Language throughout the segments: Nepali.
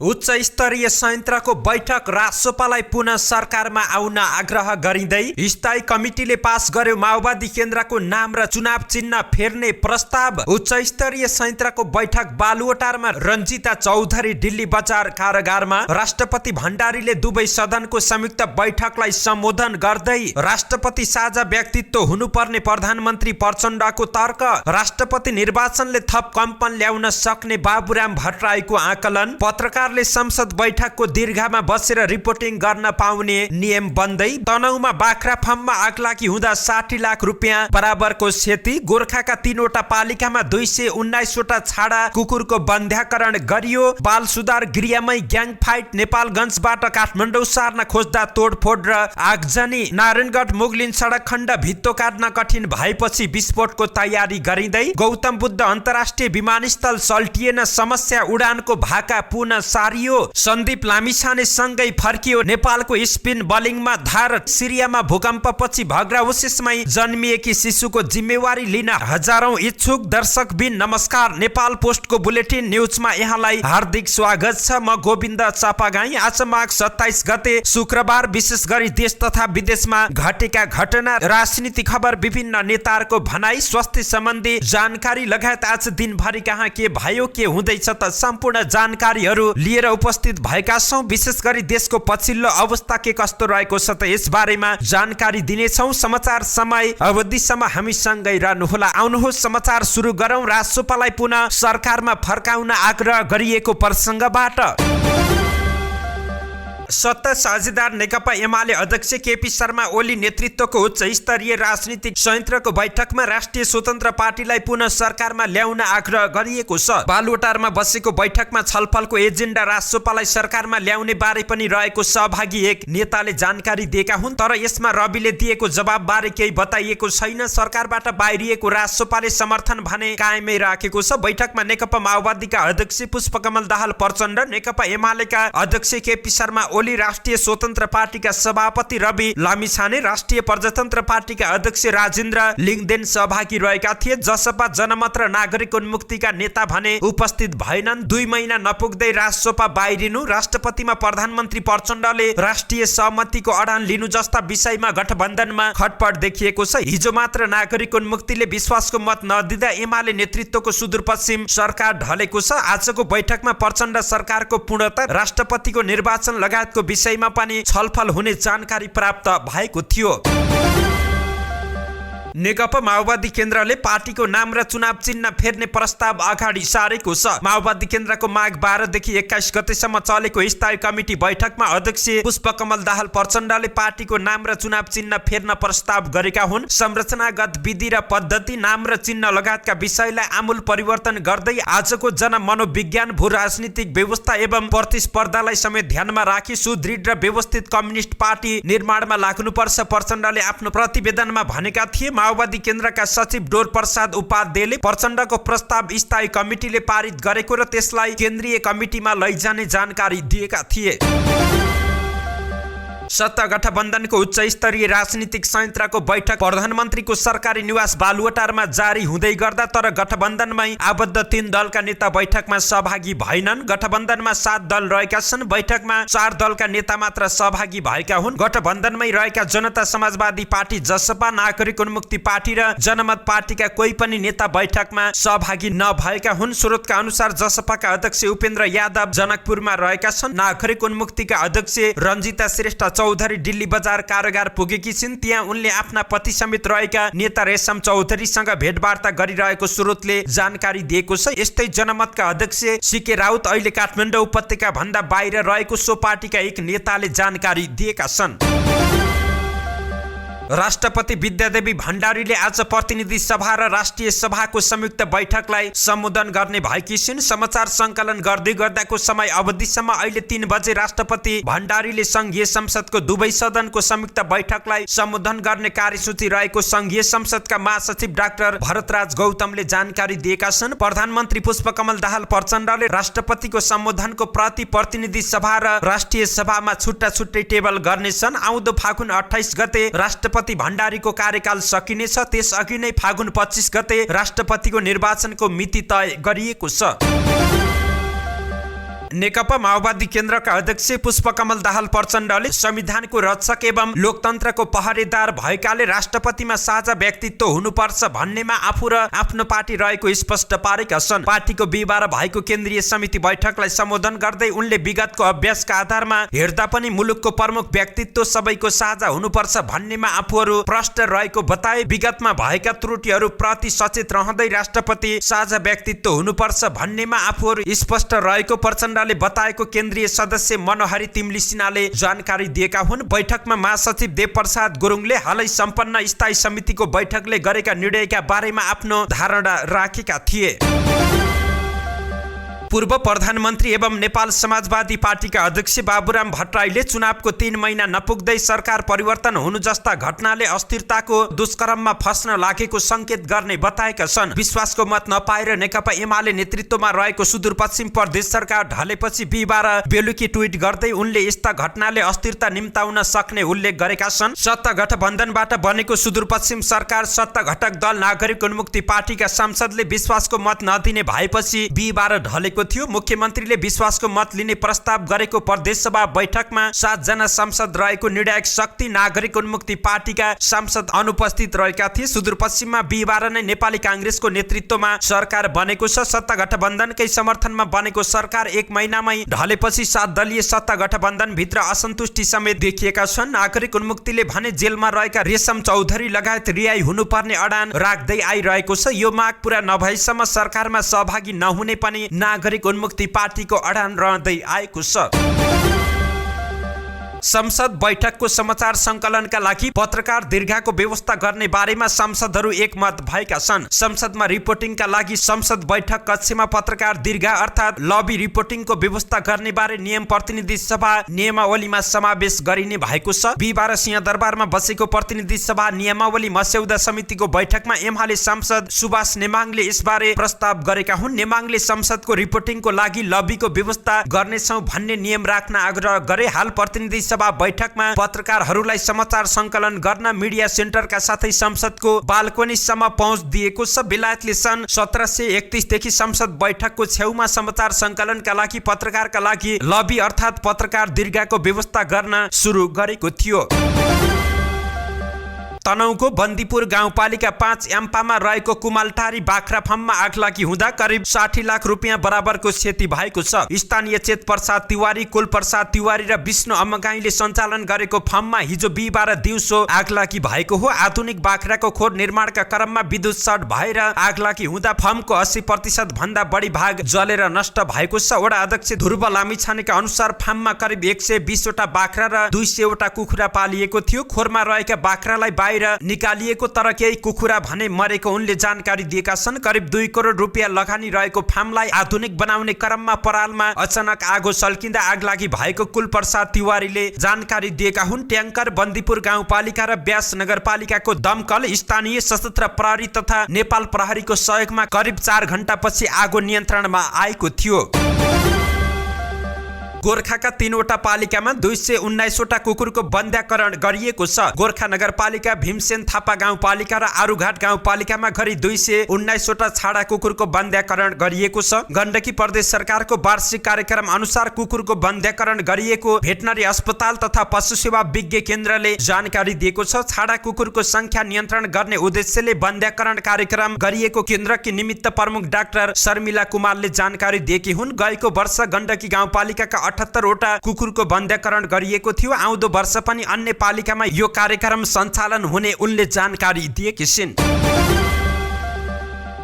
उच्च स्तरीय संयन्त्रको बैठक रासोपालाई पुनः सरकारमा आउन आग्रह गरिँदै स्थायी कमिटीले पास गर्यो माओवादी केन्द्रको नाम र चुनाव चिन्ह फेर्ने प्रस्ताव। उच्च स्तरीय संयन्त्रको बैठक बालुवाटारमा रञ्जिता चौधरी दिल्ली बजार कारागारमा राष्ट्रपति भण्डारीले दुवै सदनको संयुक्त बैठकलाई सम्बोधन गर्दै राष्ट्रपति साझा व्यक्तित्व हुनुपर्ने प्रधानमन्त्री प्रचण्डको तर्क, राष्ट्रपति निर्वाचनले थप कम्पन ल्याउन सक्ने बाबुराम भट्टराईको आकलन, पत्रकार संसद बैठकको दीर्घामा बसेर रिपोर्टिङ गर्न पाउने नियम बन्दै, तनहुमा बाख्रा फर्ममा आगलागी हुँदा 60 लाख रुपियाँ बराबरको क्षति, गोर्खाका 3वटा पालिकामा 219 वटा छाडा कुकुरको बन्ध्याकरण गरियो, बाल सुधार गृहमै ग्याङ फाइट, नेपालगञ्जबाट काठमाडौँ सार्न खोज्दा तोडफोड र आगजनी, नारायणगढ मुगलिन सडक खण्ड भित्तो काट्न कठिन भएपछि विस्फोटको तयारी गरिँदै, गौतम बुद्ध अन्तर्राष्ट्रिय विमानस्थल सल्टिएन, समस्या उडानको भाका पुनः सारियो, सन्दीप लामिछाने सँगै फर्कियो, नेपालको स्पिन बलिङमा धार, सिरियामा भूकम्पपछि भग्रावशेषमै जन्मिएकी शिशुको जिम्मेवारी लिन हजारौं इच्छुक दर्शकबिन नमस्कार। नेपाल पोस्टको बुलेटिन न्युजमा यहाँलाई हार्दिक स्वागत छ। म गोविन्द चापागाई। आज माघ 27 गते शुक्रबार विशेष गरी देश तथा विदेशमा घटेका घटना, राजनीतिक खबर, विभिन्न नेताहरूको भनाई, स्वास्थ्य सम्बन्धी जानकारी लगायत आज दिनभरि कहाँ के भयो, के हुँदैछ त सम्पूर्ण जानकारीहरू लिएर उपस्थित भएका छौं। विशेष गरी देशको पछिल्लो अवस्था के कस्तो रहेको छ त यस बारेमा जानकारी दिनेछौं। समाचार समय अवधिसम्म हामीसँगै रहनुहोला। आउनुहोस् समाचार सुरु गरौं। रासोपालाई पुनः सरकारमा फर्काउन आग्रह गरिएको प्रसंगबाट। सत्ता साझेदार नेकपा एमाले अध्यक्ष केपी शर्मा ओली नेतृत्वको उच्च स्तरीय राजनीतिक संयन्त्रको बैठकमा राष्ट्रिय स्वतन्त्र पार्टीलाई पुनः सरकारमा ल्याउन आग्रह गरिएको छ। बालुवाटारमा बसेको बैठकमा छलफलको एजेन्डा रासोपालाई सरकारमा ल्याउने बारे पनि रहेको सहभागी एक नेताले जानकारी दिएका हुन्। तर यसमा रविले दिएको जवाब बारे केही बताइएको छैन। सरकारबाट बाहिरिएको रासोपाले समर्थन भने कायमै राखेको छ। बैठकमा नेकपा माओवादीका अध्यक्ष पुष्पकमल दाहाल प्रचण्ड, नेकपा एमालेका अध्यक्ष केपी शर्मा ओली, राष्ट्रिय स्वतन्त्र पार्टीका सभापति रवि लामिछाने, राष्ट्रिय प्रजातन्त्र पार्टीका अध्यक्ष राजेन्द्र लिङदेन सहभागी रहेका थिए। जसपा, जनमत र नागरिक उन्मुक्तिका नेता भने उपस्थित भएनन्। 2 महिना नपुग्दै रासोपा बाहिरिनु, राष्ट्रपतिमा प्रधानमन्त्री प्रचण्डले राष्ट्रिय सहमतिको अडान लिनु जस्ता विषयमा गठबन्धनमा खटपट देखिएको छ। हिजो मात्र नागरिक उन्मुक्तिले विश्वासको मत नदिँदा एमाले नेतृत्वको सुदूरपश्चिम सरकार ढलेको छ। आजको बैठकमा प्रचण्ड सरकारको पूर्णता, राष्ट्रपतिको निर्वाचन लगायत को विषयमा पनि छलफल हुने जानकारी प्राप्त भएको थियो। नेकपा माओवादी केन्द्रले पार्टीको नाम र चुनाव चिन्ह फेर्ने प्रस्ताव अगाडि सारेको छ। माओवादी केन्द्रको माघ 12 देखि 21 गतेसम्म चलेको स्थायी कमिटी बैठकमा अध्यक्ष पुष्पकमल दाहाल प्रचण्डले पार्टीको नाम र चुनाव चिन्ह फेर्न प्रस्ताव गरेका हुन्। संरचनागत विधि र पद्धति, नाम र चिन्ह लगायतका विषयलाई आमूल परिवर्तन गर्दै आजको जनमनोविज्ञान, भू राजनीतिक व्यवस्था एवं प्रतिस्पर्धालाई समेत ध्यानमा राखी सुदृढ र व्यवस्थित कम्युनिस्ट पार्टी निर्माणमा लाग्नुपर्छ प्रचण्डले आफ्नो प्रतिवेदनमा भनेका थिए। माओवादी केन्द्रका सचिव डोर प्रसाद उपाध्यायले प्रचण्डको प्रस्ताव स्थायी कमिटीले पारित गरेको र त्यसलाई केन्द्रीय कमिटीमा लैजाने जानकारी दिएका थिए। सत्ता गठबन्धनको उच्च स्तरीय राजनीतिक संयन्त्रको बैठक प्रधानमन्त्रीको सरकारी निवास बालुवाटारमा जारी हुँदै गर्दा तर गठबन्धनमै आबद्ध 3 दलका नेता बैठकमा सहभागी भएनन्। गठबन्धनमा 7 दल रहेका छन्। बैठकमा 4 दलका नेता मात्र सहभागी भएका हुन्। गठबन्धनमै रहेका जनता समाजवादी पार्टी, जसपा, नागरिक उन्मुक्ति पार्टी र जनमत पार्टीका कोही पनि नेता बैठकमा सहभागी नभएका हुन्। स्रोतका अनुसार जसपाका अध्यक्ष उपेन्द्र यादव जनकपुरमा रहेका छन्। नागरिक उन्मुक्तिका अध्यक्ष रञ्जिता श्रेष्ठ चौधरी दिल्ली बजार कारागार पुगेकी छिन्। त्यहाँ उनले आफ्ना पति समेत रहेका नेता रेशम चौधरीसँग भेटवार्ता गरिरहेको स्रोतले जानकारी दिएको छ। यस्तै जनमतका अध्यक्ष सीके राउत अहिले काठमाडौँ उपत्यका भन्दा बाहिर रहेको सो पार्टीका एक नेताले जानकारी दिएका छन्। राष्ट्रपति विद्यादेवी भण्डारीले आज प्रतिनिधि सभा र राष्ट्रिय सभाको संयुक्त बैठकलाई सम्बोधन गर्ने भएकी छिन्। समाचार सङ्कलन गर्दै गर्दाको समय अवधिसम्म अहिले 3 बजे राष्ट्रपति भण्डारीले संघीय संसदको दुवै सदनको संयुक्त बैठकलाई सम्बोधन गर्ने कार्यसूची रहेको संघीय संसदका महासचिव डाक्टर भरतराज गौतमले जानकारी दिएका छन्। प्रधानमन्त्री पुष्पकमल दाहाल प्रचण्डले राष्ट्रपतिको सम्बोधनको प्रति प्रतिनिधि सभा र राष्ट्रिय सभामा छुट्टा छुट्टै टेबल गर्नेछन्। आउँदो फागुन 28 गते राष्ट्रपति भण्डारीको कार्यकाल सकिनेछ। त्यसअघि नै फागुन 25 गते राष्ट्रपतिको निर्वाचनको मिति तय गरिएको छ। नेकपा माओवादी केन्द्रका अध्यक्ष पुष्पकमल दाहाल प्रचण्डले संविधानको रक्षक एवं लोकतन्त्रको पहरेदार भएकाले राष्ट्रपतिमा साझा व्यक्तित्व हुनुपर्छ भन्नेमा आफू र आफ्नो पार्टी रहेको स्पष्ट पारेका छन्। पार्टीको बिहिबार भएको केन्द्रीय समिति बैठकलाई सम्बोधन गर्दै उनले विगतको अभ्यासका आधारमा हेर्दा पनि मुलुकको प्रमुख व्यक्तित्व सबैको साझा हुनुपर्छ भन्नेमा आफूहरू प्रष्ट रहेको बताए। विगतमा भएका त्रुटिहरू प्रति सचेत रहँदै राष्ट्रपति साझा व्यक्तित्व हुनुपर्छ भन्नेमा आफूहरू स्पष्ट रहेको प्रचण्डले बताएको केन्द्रीय सदस्य मनोहरी तिमली सिन्हाले जानकारी दिएका हुन्। बैठकमा महासचिव देवप्रसाद गुरुङले हालै सम्पन्न स्थायी समितिको बैठकले गरेका निर्णयका बारेमा आफ्नो धारणा राखेका थिए। पूर्व प्रधानमन्त्री एवं नेपाल समाजवादी पार्टीका अध्यक्ष बाबुराम भट्टराईले चुनावको 3 महिना नपुग्दै सरकार परिवर्तन हुनु जस्ता घटनाले अस्थिरताको दुष्कर्ममा फस्न लागेको संकेत गर्ने बताएका छन्। विश्वासको मत नपाएर नेकपा एमाले नेतृत्वमा रहेको सुदूरपश्चिम प्रदेश सरकार ढलेपछि बिहिबार बेलुकी ट्विट गर्दै उनले यस्ता घटनाले अस्थिरता निम्ताउन सक्ने उल्लेख गरेका छन्। सत्ता गठबन्धनबाट बनेको सुदूरपश्चिम सरकार सत्ता घटक दल नागरिक उन्मुक्ति पार्टीका सांसदले विश्वासको मत नदिने भएपछि बिहिबार ढलेको थियो। मुख्यमन्त्रीले विश्वासको मत लिने प्रस्ताव गरेको प्रदेशसभा बैठकमा 7 जना सांसद रहेको निर्णायक शक्ति नागरिक उन्मुक्ति पार्टीका सांसद अनुपस्थित रहेका थिए। सुदूरपश्चिममा बिहिबार नै नेपाली कांग्रेसको नेतृत्वमा सरकार बनेको छ। सत्ता गठबन्धनकै समर्थनमा बनेको सरकार 1 महिनामै ढलेपछि 7 दलीय सत्ता गठबन्धन भित्र असन्तुष्टि समेत देखिएका छन्। नागरिक उन्मुक्तिले भने जेलमा रहेका रेशम चौधरी लगायत रिहाई हुनुपर्ने अडान राख्दै आइरहेको छ। यो माग पूरा नभएसम्म सरकारमा सहभागी नहुने पनि नागरिक उन्मुक्ति पार्टीको अडान रहँदै आएको छ। संसद बैठकको समाचार संकलनका लागि पत्रकार दीर्घाको व्यवस्था गर्ने बारेमा सांसदहरू एकमत भएका छन्। संसदमा रिपोर्टिङका लागि संसद बैठक कक्षमा पत्रकार दीर्घा अर्थात् लबी रिपोर्टिङको व्यवस्था गर्ने बारे नियम प्रतिनिधि सभा नियमावलीमा समावेश गरिने भएको छ। बिहिबार सिंहदरबारमा बसेको प्रतिनिधि सभा नियमावली मस्यौदा समितिको बैठकमा एमाले सांसद सुभाष नेमाङले यसबारे प्रस्ताव गरेका हुन्। नेमाङले संसदको रिपोर्टिङको लागि लबीको व्यवस्था गर्नेछौँ भन्ने नियम राख्न आग्रह गरे। हाल प्रतिनिधि सभा बैठकमा पत्रकारहरूलाई समाचार संकलन गर्न मिडिया सेन्टरका साथै संसदको बाल्कनीसम्म पहुँच दिएको छ। बेलायतले सन् 1731 देखि संसद बैठकको छेउमा समाचार संकलनका लागि पत्रकारका लागि लबी अर्थात् पत्रकार दीर्घाको व्यवस्था गर्न सुरु गरेको थियो। तनहुँको बन्दीपुर गाउँपालिका 5 याम्पामा रहेको कुमालटारी बाख्रा फार्ममा आगलागी हुँदा करिब 60 लाख रुपियाँ बराबरको क्षति भएको छ। स्थानीय चेत प्रसाद तिवारी, कुल प्रसाद तिवारी र विष्णु अम्मगाईले सञ्चालन गरेको फार्ममा हिजो बिहिबार दिउँसो आगलागी भएको हो। आधुनिक बाख्राको खोर निर्माणका क्रममा विद्युत सर्ट भएर आगलागी हुँदा फार्मको 80% भन्दा बढी भाग जलेर नष्ट भएको छ। वडा अध्यक्ष ध्रुव लामिछानेका अनुसार फार्ममा करिब 120 वटा बाख्रा र 200 वटा कुखुरा पालिएको थियो। खोरमा रहेका बाख्रालाई निकालिएको तर केही कुखुरा भने मरेको उनले जानकारी दिएका छन्। करिब 2 करोड रुपियाँ लगानी रहेको फार्मलाई आधुनिक बनाउने क्रममा परालमा अचानक आगो सल्किँदा आगलागी भएको कुल प्रसाद तिवारीले जानकारी दिएका हुन्। ट्याङ्कर बन्दीपुर गाउँपालिका र ब्यास नगरपालिकाको दमकल, स्थानीय सशस्त्र प्रहरी तथा नेपाल प्रहरीको सहयोगमा करिब 4 घण्टापछि आगो नियन्त्रणमा आएको थियो। गोर्खाका 3 वटा पालिकामा 219 वटा कुकुरको बन्ध्याकरण गरिएको छ। गोर्खा नगरपालिका, भीमसेन थापा गाउँपालिका र आरुघाट गाउँपालिकामा गरी 219 वटा छाडा कुकुरको बन्ध्याकरण गरिएको छ। गण्डकी प्रदेश सरकारको वार्षिक कार्यक्रम अनुसार कुकुरको बन्ध्याकरण गरिएको भेटनरी अस्पताल तथा पशु सेवा विज्ञ केन्द्रले जानकारी दिएको छ। छाडा कुकुरको संख्या नियन्त्रण गर्ने उद्देश्यले बन्ध्याकरण कार्यक्रम गरिएको केन्द्रकी निमित्त प्रमुख डाक्टर शर्मिला कुमारले जानकारी दिएकी हुन्। गएको वर्ष गण्डकी गाउँपालिकाका 78 वटा कुकुरको बन्ध्याकरण गरिएको थियो। आउँदो वर्ष पनि अन्य पालिकामा यो कार्यक्रम सञ्चालन हुने उनले जानकारी दिएकी छिन्।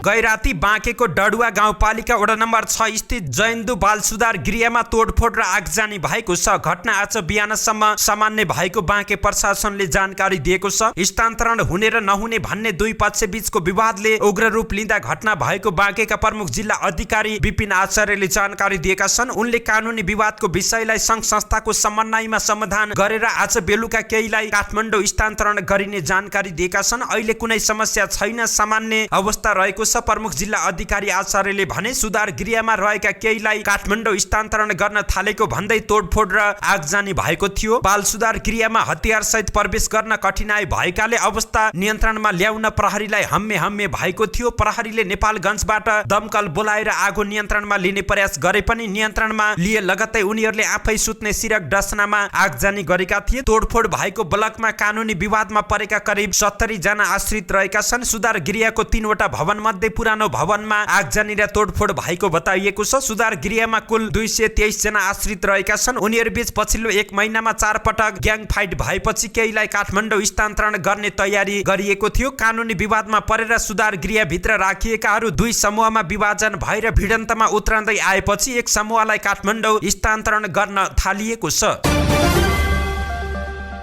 गैराती बाँकेको डडुवा गाउँपालिका वडा नम्बर 6 स्थित जयन्दु बाल सुधार गृहमा तोडफोड र आगजनी भएको छ। घटना आज बिहानसम्म सामान्य भएको बाँके प्रशासनले जानकारी दिएको छ। स्थानान्तरण हुने र नहुने भन्ने दुई पक्ष बीचको विवादले उग्र रूप लिँदा घटना भएको बाँकेका प्रमुख जिल्ला अधिकारी विपिन आचार्यले जानकारी दिएका छन्। उनले कानुनी विवादको विषयलाई संघ संस्थाको समन्वयमा समाधान गरेर आज बेलुका केहीलाई काठमाडौँ स्थानान्तरण गरिने जानकारी दिएका छन्। अहिले कुनै समस्या छैन, सामान्य अवस्था रहेको छ। प्रमुख जिल्ला अधिकारी आचार्यले भने सुधार गृहमा रहेका केहीलाई काठमाडौँ स्थानान्तरण गर्न थालेको भन्दै तोडफोड र आगजनी भएको थियो। बाल सुधार गृहमा हतियार सहित प्रवेश गर्न कठिनाई भएकाले अवस्था नियन्त्रणमा ल्याउन प्रहरीलाई हम्मे भएको थियो। प्रहरीले नेपालगञ्जबाट दमकल बोलाएर आगो नियन्त्रणमा लिने प्रयास गरे पनि नियन्त्रणमा लिए लगत्तै उनीहरूले आफै सुत्ने सिरक डसनामा आगजनी गरेका थिए। तोडफोड भएको ब्लकमा कानुनी विवादमा परेका करिब 70 जना आश्रित रहेका छन्। सुधार गृहको 3 वटा भवन मध्ये पुरानो भवनमा आगजनी र तोडफोड भएको बताइएको छ। सुधार गृहमा कुल 223 जना आश्रित रहेका छन्। उनीहरूबीच पछिल्लो 1 महिनामा 4 पटक ग्याङ फाइट भएपछि केहीलाई काठमाडौँ स्थानान्तरण गर्ने तयारी गरिएको थियो। कानुनी विवादमा परेर सुधार गृहभित्र राखिएकाहरू 2 समूहमा विभाजन भएर भिडन्तमा उत्रँदै आएपछि एक समूहलाई काठमाडौँ स्थानान्तरण गर्न थालिएको छ।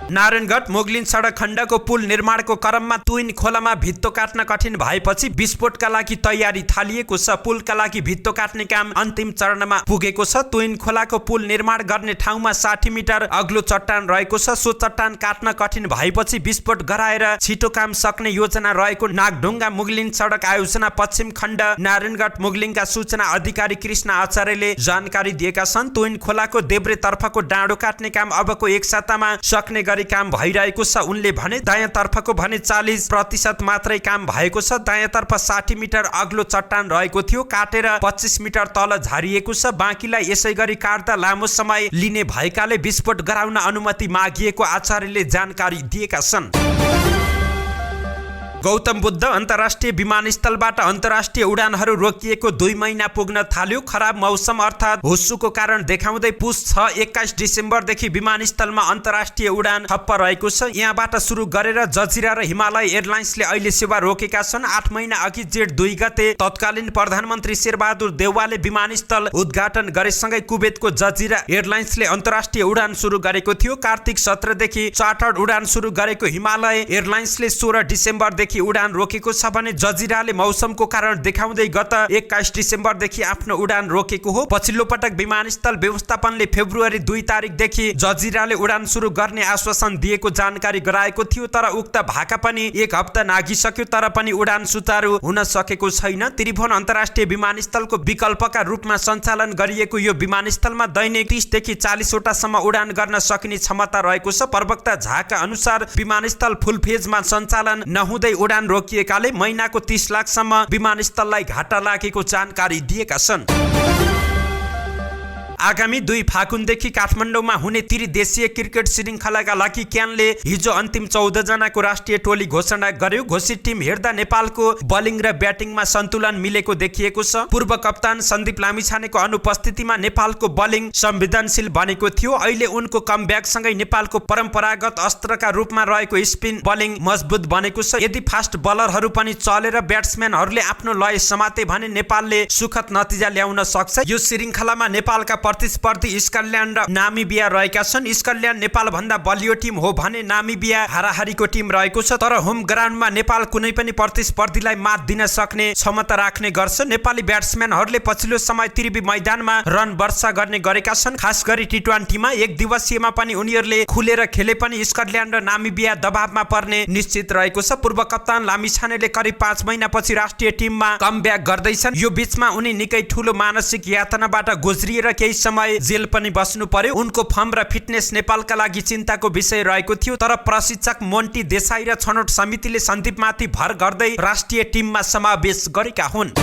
नारायणगढ मुगलिन सडक खण्डको पुल निर्माणको क्रममा तुइन खोलामा भित्तो काट्न कठिन भएपछि विस्फोटका लागि तयारी थालिएको छ। पुलका लागि भित्तो काट्ने काम अन्तिम चरणमा पुगेको छ। तुइन खोलाको पुल निर्माण गर्ने ठाउँमा 60 मिटर अग्लो चट्टान रहेको छ। सो चट्टान काट्न कठिन भएपछि विस्फोट गराएर छिटो काम सक्ने योजना रहेको नागढुङ्गा मुगलिन सडक आयोजना पश्चिम खण्ड नारायणगढ मुगलिनका सूचना अधिकारी कृष्ण आचार्यले जानकारी दिएका छन्। तुइन खोलाको देब्रे तर्फको डाँडो काट्ने काम अबको 1 सातामा सक्ने काम भइरहेको छ। उनले भने दायाँ तर्फको भने 40% मात्रै काम भएको छ। दायाँ तर्फ 60 मिटर अग्लो चट्टान रहेको थियो, काटेर 25 मिटर तल झारिएको छ। बाँकीलाई यसै गरी काट्दा लामो समय लिने भएकाले विस्फोट गराउन अनुमति मागिएको आचार्यले जानकारी दिएका छन्। गौतम बुद्ध अन्तर्राष्ट्रिय विमानस्थलबाट अन्तर्राष्ट्रिय उडानहरू रोकिएको 2 महिना पुग्न थाल्यो। खराब मौसम अर्थात् हुस्सुको कारण देखाउँदै पुस 21 डिसेम्बरदेखि विमानस्थलमा अन्तर्राष्ट्रिय उडान ठप्प रहेको छ। यहाँबाट सुरु गरेर जजिरा र हिमालय एयरलाइन्सले अहिले सेवा रोकेका छन्। 8 महिना अघि जेठ 2 गते तत्कालीन प्रधानमन्त्री शेरबहादुर देउवाले विमानस्थल उद्घाटन गरेसँगै कुवेतको जजिरा एयरलाइन्सले अन्तर्राष्ट्रिय उडान सुरु गरेको थियो। कार्तिक 17 देखि चार्टर्ड उडान सुरु गरेको हिमालय एयरलाइन्सले 16 डिसेम्बरदेखि उडान रोकेको छ भने जजिराले मौसमको कारण देखाउँदै गत 21 डिसेम्बरदेखि आफ्नो उडान रोकेको हो। पछिल्लो पटक विमानस्थल व्यवस्थापनले फेब्रुअरी 2 तारिकदेखि जजिराले उडान सुरु गर्ने आश्वासन दिएको जानकारी गराएको थियो, तर उक्त भाका पनि 1 हप्ता नागिसक्यो तर पनि उडान सुचारू हुन सकेको छैन। त्रिभुवन अन्तर्राष्ट्रिय विमानस्थलको विकल्पका रूपमा सञ्चालन गरिएको यो विमानस्थलमा दैनिक 30 देखि 40 वटासम्म उडान गर्न सकिने क्षमता रहेको छ। प्रवक्ता झाका अनुसार विमानस्थल फुल फेजमा सञ्चालन नहुँदै उडान रोकिएकाले महिनाको 30 लाखसम्म विमानस्थललाई घाटा लागेको जानकारी दिएका छन्। आगामी 2 फागुनदेखि काठमाडौँमा हुने त्रिदेशीय क्रिकेट श्रृङ्खलाका लागि क्यानले हिजो अन्तिम 14 जनाको राष्ट्रिय टोली घोषणा गर्यो। घोषित टिम हेर्दा नेपालको बलिङ र ब्याटिङमा सन्तुलन मिलेको देखिएको छ। पूर्व कप्तान सन्दीप लामिछानेको अनुपस्थितिमा नेपालको बलिङ संवेदनशील बनेको थियो। अहिले उनको कमब्याकसँगै नेपालको परम्परागत अस्त्रका रूपमा रहेको स्पिन बलिङ मजबुत बनेको छ। यदि फास्ट बलरहरू पनि चलेर ब्याट्सम्यानहरूले आफ्नो लय समाते भने नेपालले सुखद नतिजा ल्याउन सक्छ। यो श्रृङ्खलामा नेपालका प्रतिस्पर्धी स्कटल्यान्ड र नामिबिया रहेका छन्। स्कटल्यान्ड नेपाल भन्दा बलियो टिम हो भने नामिबिया हाराहारीको टिम रहेको छ, तर होम ग्राउन्डमा नेपाल कुनै पनि प्रतिस्पर्धीलाई मात दिन सक्ने क्षमता राख्ने गर्छ। नेपाली ब्याट्सम्यानहरूले पछिल्लो समय त्रिवी मैदानमा रन वर्षा गर्ने गरेका छन्। खास गरी टी20मा 1 दिवसीयमा पनि उनीहरूले खुलेर खेले पनि स्कटल्यान्ड र नामिबिया दबावमा पर्ने निश्चित रहेको छ। पूर्व कप्तान लामिछानेले करिब 5 महिनापछि राष्ट्रिय टिममा कमब्याक गर्दैछन्। यो बीचमा उनी निकै ठूलो मानसिक यातनाबाट गुज्रिएर केही समय जेल पनि बस्नु पर्यो। उनको फर्म र फिटनेस नेपालका लागि चिन्ताको विषय रहेको थियो, तर प्रशिक्षक मोन्टी देसाई र छनौट समितिले सन्दीपमाथि भर गर्दै राष्ट्रिय टिममा समावेश गरेका हुन्।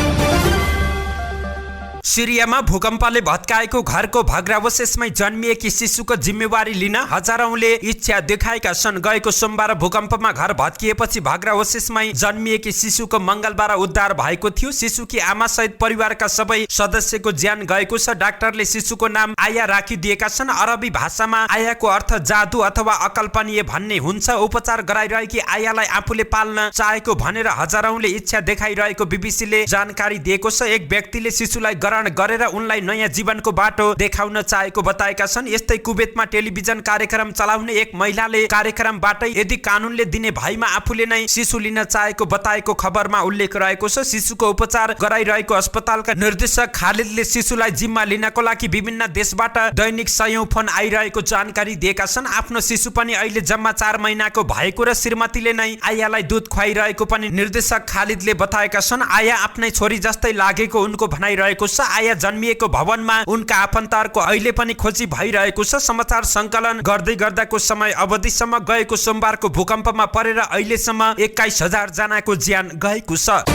सिरियामा भूकम्पले भत्काएको घरको भग्रावशेषमै जन्मिएकी शिशुको जिम्मेवारी लिन हजारौंले इच्छा देखाएका छन्। गएको सोमबार भूकम्पमा घर भत्किएपछि भग्रावशेषमै जन्मिएकी शिशुको मंगलबार उद्धार भएको थियो। शिशुकी आमा सहित परिवारका सबै सदस्यको ज्यान गएको छ। डाक्टरले शिशुको नाम आया राखिदिएका छन्। अरबी भाषामा आयाको अर्थ जादु अथवा अकल्पनीय भन्ने हुन्छ। उपचार गराइरहेकी आयालाई आफूले पाल्न चाहेको भनेर हजारौंले इच्छा देखाइरहेको बीबीसीले जानकारी दिएको छ। एक व्यक्तिले शिशुलाई अपहरण गरेर उनलाई नयाँ जीवनको बाटो देखाउन चाहेको बताएका छन्। यस्तै कुवेतमा टेलिभिजन कार्यक्रम चलाउने एक महिलाले कार्यक्रमबाटै यदि कानुनले दिने भएमा आफूले नै शिशु लिन चाहेको बताएको खबरमा उल्लेख रहेको छ। शिशुको उपचार गराइरहेको अस्पतालका निर्देशक खालिदले शिशुलाई जिम्मा लिनको लागि विभिन्न देशबाट दैनिक सयौं फोन आइरहेको जानकारी दिएका छन्। आफ्नो शिशु पनि अहिले जम्मा 4 महिनाको भएको र श्रीमतीले नै आयालाई दूध खुवाइरहेको पनि निर्देशक खालिदले बताएका छन्। आया आफ्नै छोरी जस्तै लागेको उनको भनाइरहेको छ। आया जन्मिएको भवनमा उनका आफन्तहरूको अहिले पनि खोजी भइरहेको छ। समाचार सङ्कलन गर्दै गर्दाको समय अवधिसम्म गएको सोमबारको भूकम्पमा परेर अहिलेसम्म 21,000 जनाको ज्यान गएको छ।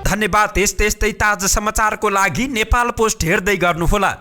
धन्यवाद। यस्तै ताजा समाचारको लागि नेपाल पोस्ट हेर्दै गर्नुहोला।